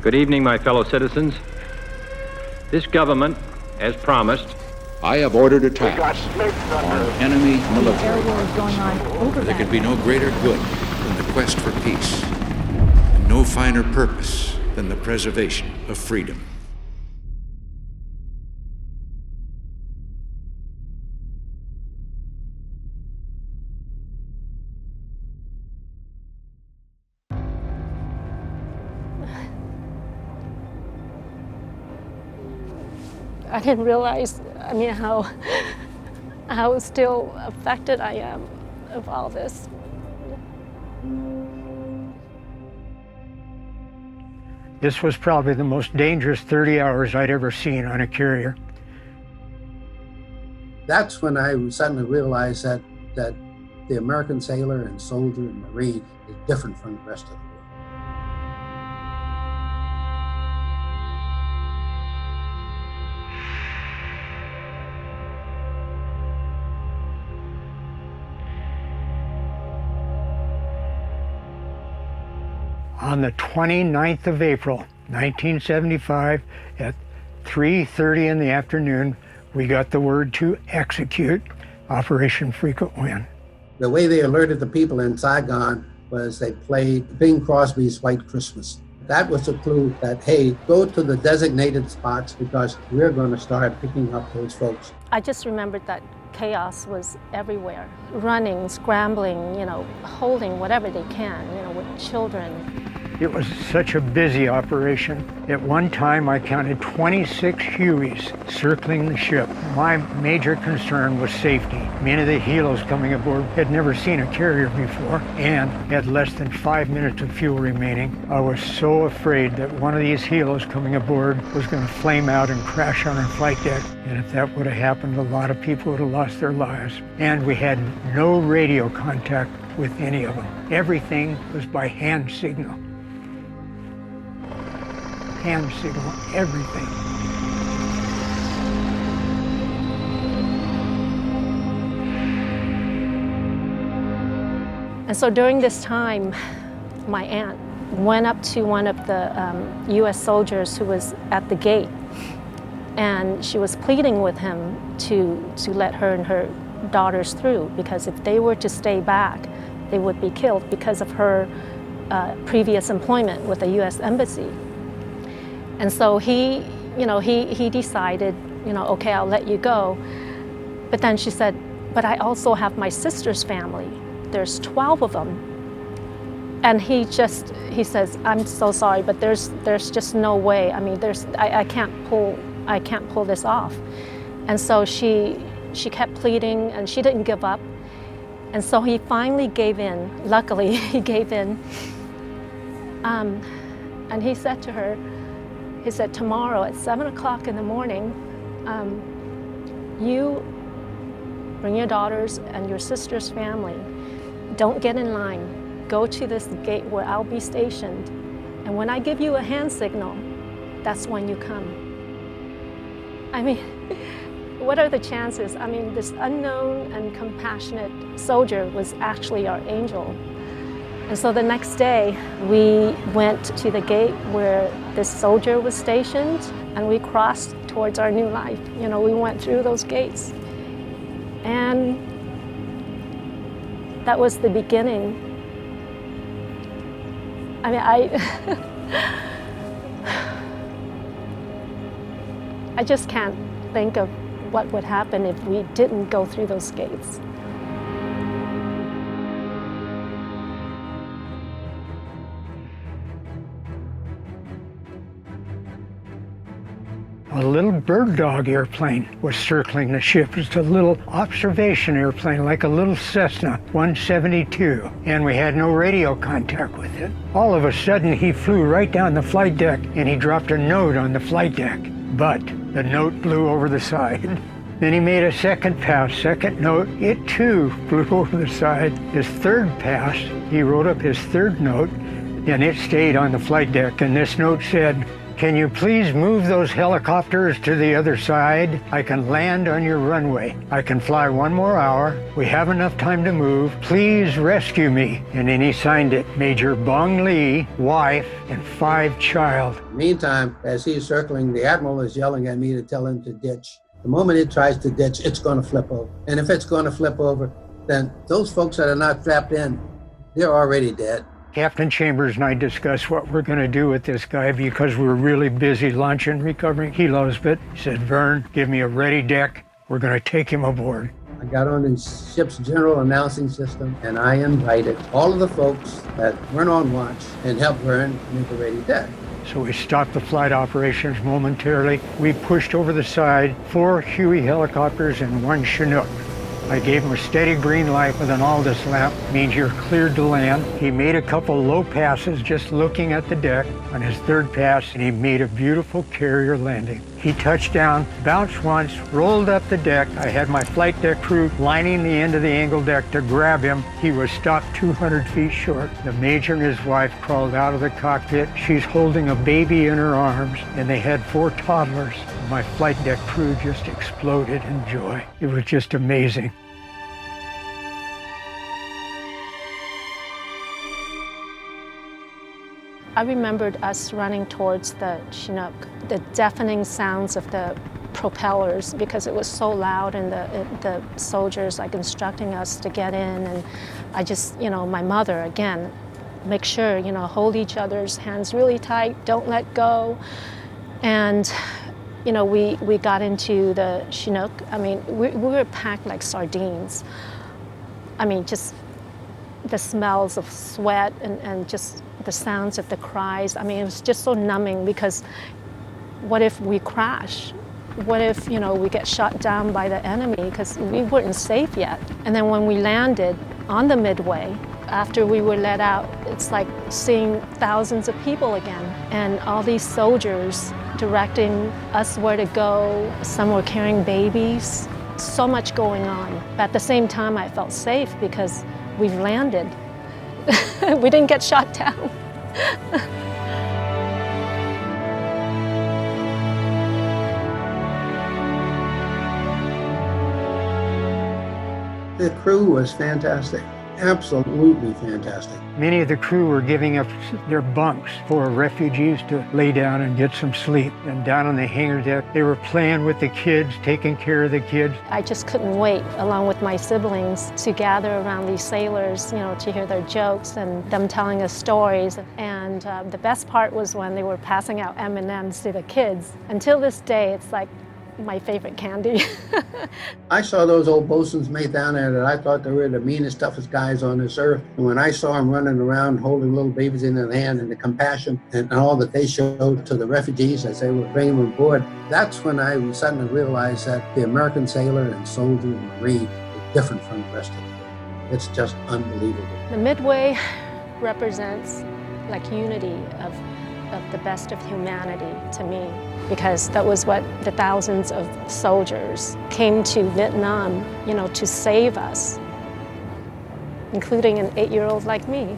Good evening, my fellow citizens. This government, as promised, I have ordered attacks on enemy military targets. There could be no greater good than the quest for peace, and no finer purpose than the preservation of freedom. I didn't realize, how still affected I am of all this. This was probably the most dangerous 30 hours I'd ever seen on a carrier. That's when I suddenly realized that the American sailor and soldier and Marine is different from the rest of the world. On the 29th of April, 1975, at 3:30 in the afternoon, we got the word to execute Operation Frequent Wind. The way they alerted the people in Saigon was they played Bing Crosby's White Christmas. That was a clue that, hey, go to the designated spots because we're going to start picking up those folks. I just remembered that chaos was everywhere. Running, scrambling, holding whatever they can, with children. It was such a busy operation. At one time, I counted 26 Hueys circling the ship. My major concern was safety. Many of the helos coming aboard had never seen a carrier before and had less than 5 minutes of fuel remaining. I was so afraid that one of these helos coming aboard was going to flame out and crash on our flight deck. And if that would have happened, a lot of people would have lost their lives. And we had no radio contact with any of them. Everything was by hand signal. Hand signal, everything. And so during this time, my aunt went up to one of the U.S. soldiers who was at the gate, and she was pleading with him to let her and her daughters through, because if they were to stay back, they would be killed because of her previous employment with the U.S. Embassy. And so he decided, okay, I'll let you go. But then she said, but I also have my sister's family. There's 12 of them. And he says, I'm so sorry, but there's just no way. I can't pull this off. And so she kept pleading, and she didn't give up. And so he finally gave in. Luckily, he gave in. And he said to her, he said, tomorrow at 7 o'clock in the morning, you bring your daughters and your sister's family. Don't get in line. Go to this gate where I'll be stationed. And when I give you a hand signal, that's when you come. What are the chances? This unknown and compassionate soldier was actually our angel. And so the next day, we went to the gate where this soldier was stationed, and we crossed towards our new life. We went through those gates. And that was the beginning. I just can't think of what would happen if we didn't go through those gates. A little bird dog airplane was circling the ship. It's a little observation airplane, like a little Cessna 172, and we had no radio contact with it. All of a sudden, he flew right down the flight deck, and he dropped a note on the flight deck, but the note flew over the side. Then he made a second pass, second note. It too flew over the side. His third pass, he wrote up his third note, and it stayed on the flight deck, and this note said, Can you please move those helicopters to the other side? I can land on your runway. I can fly 1 more hour. We have enough time to move. Please rescue me. And then he signed it, Major Bong Lee, wife, and 5 child. Meantime, as he's circling, the admiral is yelling at me to tell him to ditch. The moment it tries to ditch, it's going to flip over. And if it's going to flip over, then those folks that are not strapped in, they're already dead. Captain Chambers and I discussed what we're going to do with this guy because we're really busy launching, recovering helos. But he said, Vern, give me a ready deck. We're going to take him aboard. I got on the ship's general announcing system, and I invited all of the folks that weren't on watch and helped Vern make a ready deck. So we stopped the flight operations momentarily. We pushed over the side 4 Huey helicopters and 1 Chinook. I gave him a steady green light with an Aldous lamp, means you're cleared to land. He made a couple low passes just looking at the deck on his 3rd pass, and he made a beautiful carrier landing. He touched down, bounced once, rolled up the deck. I had my flight deck crew lining the end of the angle deck to grab him. He was stopped 200 feet short. The major and his wife crawled out of the cockpit. She's holding a baby in her arms, and they had 4 toddlers. My flight deck crew just exploded in joy. It was just amazing. I remembered us running towards the Chinook, the deafening sounds of the propellers because it was so loud, and the soldiers like instructing us to get in. And I just, my mother, again, make sure, hold each other's hands really tight, don't let go. And, we got into the Chinook. I mean, we were packed like sardines. I mean, just the smells of sweat and just the sounds of the cries. I mean, it was just so numbing because what if we crash? What if, we get shot down by the enemy because we weren't safe yet? And then when we landed on the Midway, after we were let out, it's like seeing thousands of people again, and all these soldiers directing us where to go. Some were carrying babies, so much going on. But at the same time, I felt safe because we've landed. We didn't get shot down. The crew was fantastic, absolutely fantastic. Many of the crew were giving up their bunks for refugees to lay down and get some sleep. And down on the hangar deck, they were playing with the kids, taking care of the kids. I just couldn't wait, along with my siblings, to gather around these sailors, to hear their jokes and them telling us stories. And the best part was when they were passing out M&Ms to the kids. Until this day, it's like my favorite candy. I saw those old bosun's mates down there that I thought they were the meanest, toughest guys on this earth. And when I saw them running around holding little babies in their hand, and the compassion and all that they showed to the refugees as they were bringing them aboard, that's when I suddenly realized that the American sailor and soldier and Marine is different from the rest of the world. It's just unbelievable. The Midway represents like unity of the best of humanity to me, because that was what the thousands of soldiers came to Vietnam, to save us, including an 8-year-old like me,